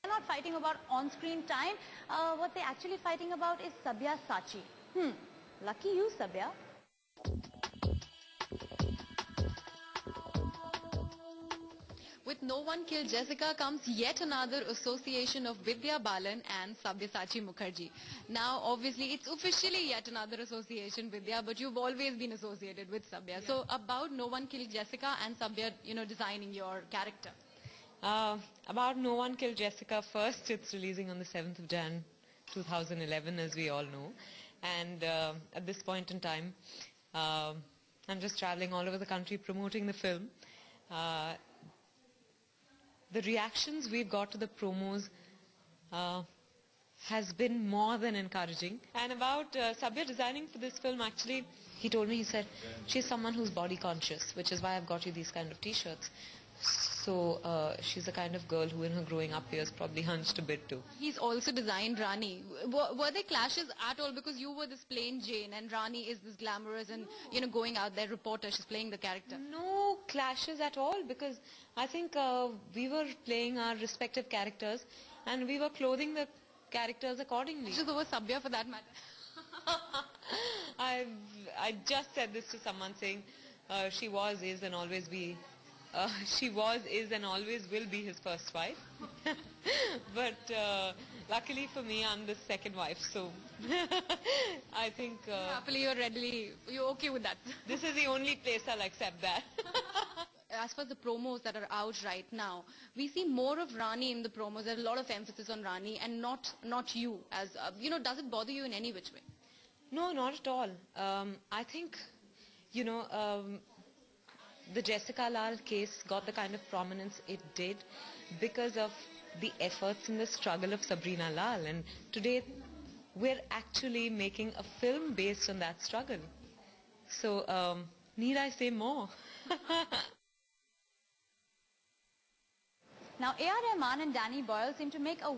They're not fighting about on-screen time. What they're actually fighting about is Sabyasachi. Lucky you, Sabya. With No One Killed Jessica comes yet another association of Vidya Balan and Sabyasachi Mukherjee. Now, obviously, it's officially yet another association, Vidya, but you've always been associated with Sabya. Yeah. So, about No One Killed Jessica and Sabya, designing your character. About No One Killed Jessica, first, it's releasing on the 7th of Jan 2011, as we all know. And at this point in time, I'm just traveling all over the country promoting the film. The reactions we've got to the promos has been more than encouraging. And about Sabya designing for this film, actually, he told me, he said, she's someone who's body conscious, which is why I've got you these kind of t-shirts. So she's the kind of girl who in her growing up years probably hunched a bit too. He's also designed Rani. Were there clashes at all? Because you were this plain Jane and Rani is this glamorous and, going out there, reporter, she's playing the character. No clashes at all, because I think we were playing our respective characters and we were clothing the characters accordingly. Just over Sabya for that matter. I just said this to someone saying she was, is and always be. She was, is and always will be his first wife. But luckily for me, I'm the second wife, so I think... Happily, you're okay with that. This is the only place I'll accept that. As far as the promos that are out right now, we see more of Rani in the promos. There's a lot of emphasis on Rani and not you. As does it bother you in any which way? No, not at all. I think, the Jessica Lal case got the kind of prominence it did because of the efforts and the struggle of Sabrina Lal. And today, we're actually making a film based on that struggle. So, need I say more? Now, A.R. Rahman and Danny Boyle seem to make a